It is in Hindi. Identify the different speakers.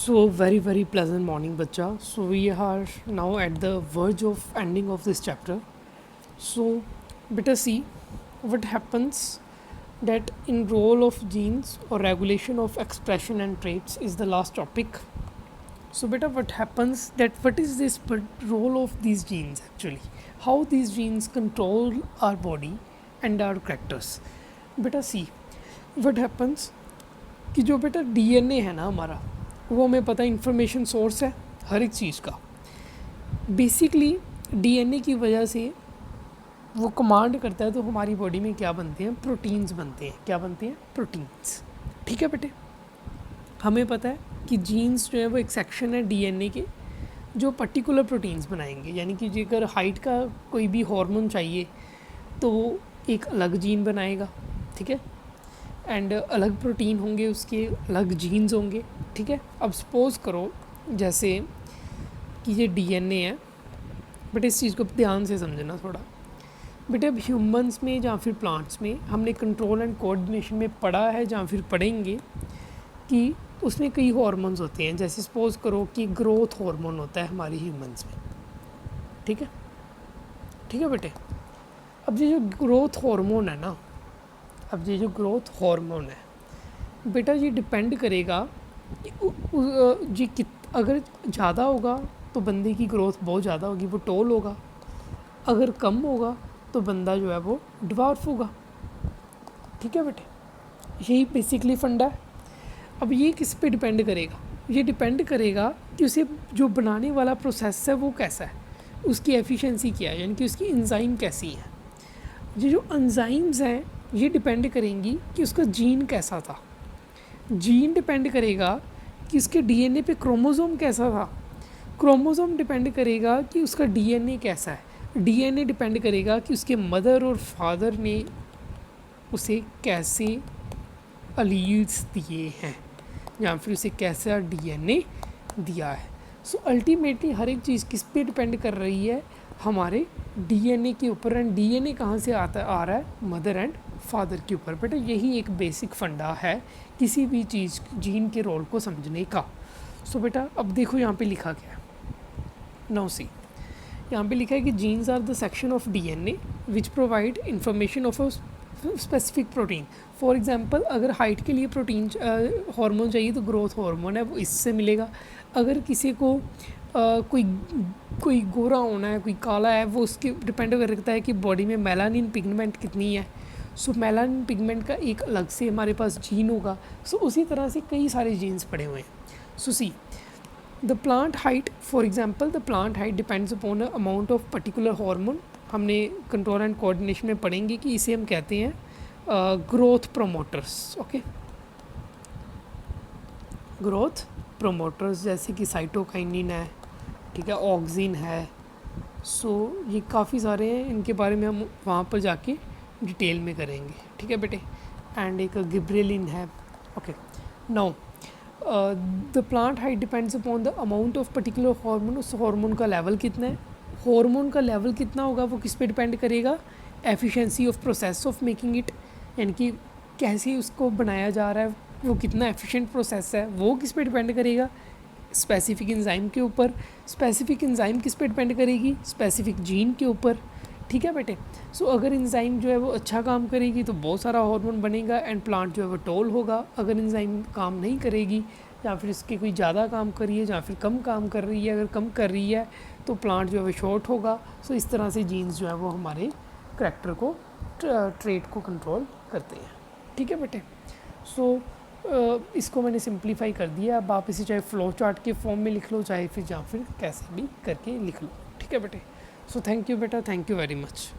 Speaker 1: So very pleasant morning, bacha. So we are now at the verge of ending of this chapter. So better see what happens that in role of genes or regulation of expression and traits is the last topic. So beta what happens that what is this role of these genes actually? How these genes control our body and our characters. Beta see what happens कि जो बेटा डीएनए है ना हमारा, वो हमें पता है इंफॉर्मेशन सोर्स है हर एक चीज़ का. बेसिकली डीएनए की वजह से वो कमांड करता है तो हमारी बॉडी में क्या बनते हैं, प्रोटीन्स बनते हैं. क्या बनते हैं? प्रोटीन्स. ठीक है बेटे, हमें पता है कि जीन्स जो है वो एक सेक्शन है डीएनए के जो पर्टिकुलर प्रोटीन्स बनाएंगे. यानी कि अगर हाइट का कोई भी हार्मोन चाहिए तो वो एक अलग जीन बनाएगा. ठीक है, एंड अलग प्रोटीन होंगे, उसके अलग जीन्स होंगे. ठीक है, अब सपोज़ करो जैसे कि ये डीएनए है, बट इस चीज़ को ध्यान से समझना थोड़ा. बेटे अब ह्यूमंस में या फिर प्लांट्स में हमने कंट्रोल एंड कोऑर्डिनेशन में पढ़ा है या फिर पढ़ेंगे कि उसमें कई हार्मोन्स होते हैं. जैसे सपोज़ करो कि ग्रोथ हार्मोन होता है हमारी ह्यूमंस में. ठीक है, ठीक है बेटे. अब ये जो ग्रोथ हार्मोन है ना, अब ये जो ग्रोथ हार्मोन है बेटा, ये डिपेंड करेगा जी अगर ज़्यादा होगा तो बंदे की ग्रोथ बहुत ज़्यादा होगी, वो टॉल होगा. अगर कम होगा तो बंदा जो है वो ड्वार्फ होगा. ठीक है बेटे, यही बेसिकली फंडा है. अब ये किस पे डिपेंड करेगा? ये डिपेंड करेगा कि उसे जो बनाने वाला प्रोसेस है वो कैसा है, उसकी एफिशिएंसी क्या है, यानी कि उसकी एंजाइम कैसी है. ये जो एंजाइम्स हैं ये डिपेंड करेंगी कि उसका जीन कैसा था. जीन डिपेंड करेगा कि उसके डीएनए पे क्रोमोसोम कैसा था. क्रोमोसोम डिपेंड करेगा कि उसका डीएनए कैसा है. डीएनए डिपेंड करेगा कि उसके मदर और फादर ने उसे कैसे अलील्स दिए हैं या फिर उसे कैसा डीएनए दिया है. सो अल्टीमेटली हर एक चीज़ किस पे डिपेंड कर रही है? हमारे डीएनए के ऊपर. एंड डीएनए कहाँ से आ रहा है? मदर एंड फादर के ऊपर. बेटा यही एक बेसिक फंडा है किसी भी चीज़ जीन के रोल को समझने का. सो बेटा अब देखो यहाँ पे लिखा क्या है. नाउ सी, यहाँ पे लिखा है कि genes are the section of DNA which provide information of a specific protein. For example अगर हाइट के लिए प्रोटीन हार्मोन चाहिए तो ग्रोथ हार्मोन है वो इससे मिलेगा. अगर किसी को कोई गोरा होना है, कोई काला है, वो उसके डिपेंड करता है कि बॉडी में मेलानिन पिगमेंट कितनी है. सो मेलानिन पिगमेंट का एक अलग से हमारे पास जीन होगा. सो उसी तरह से कई सारे जीन्स पड़े हुए हैं. So see the plant height, for example the plant height depends upon a amount of particular hormone. हमने कंट्रोल एंड कोऑर्डिनेशन में पढ़ेंगे कि इसे हम कहते हैं growth promoters. Okay, growth promoters जैसे कि साइटोकाइनिन है, ठीक है, ऑक्सिन है. सो ये काफ़ी सारे हैं, इनके बारे में हम वहाँ पर जाके डिटेल में करेंगे. ठीक है बेटे. एंड एक गिब्रेलिन है. Okay, now the plant height depends upon the amount of particular hormone. उस हार्मोन का लेवल कितना है, हार्मोन का लेवल कितना होगा वो किस पे डिपेंड करेगा? Efficiency of process of making it, यानी कि कैसे उसको बनाया जा रहा है, वो कितना एफिशिएंट प्रोसेस है, वो किस पे डिपेंड करेगा? स्पेसिफिक एंजाइम के ऊपर. स्पेसिफिक एंजाइम किस पे डिपेंड करेगी? स्पेसिफिक जीन के ऊपर. ठीक है बेटे. सो अगर एंजाइम जो है वो अच्छा काम करेगी तो बहुत सारा हार्मोन बनेगा एंड प्लांट जो है वो टॉल होगा. अगर एंजाइम काम नहीं करेगी या फिर इसके कोई ज़्यादा काम कर रही है या फिर कम काम कर रही है, अगर कम कर रही है तो प्लांट जो है वो शॉर्ट होगा. सो इस तरह से जीन्स जो है वो हमारे करैक्टर को, ट्रेट को कंट्रोल करते हैं. ठीक है बेटे. सो इसको मैंने सिंप्लीफाई कर दिया. अब आप इसे चाहे फ्लो चार्ट के फॉर्म में लिख लो, चाहे फिर या फिर कैसे भी करके लिख लो. ठीक है बेटे. सो थैंक यू बेटा, थैंक यू वेरी मच.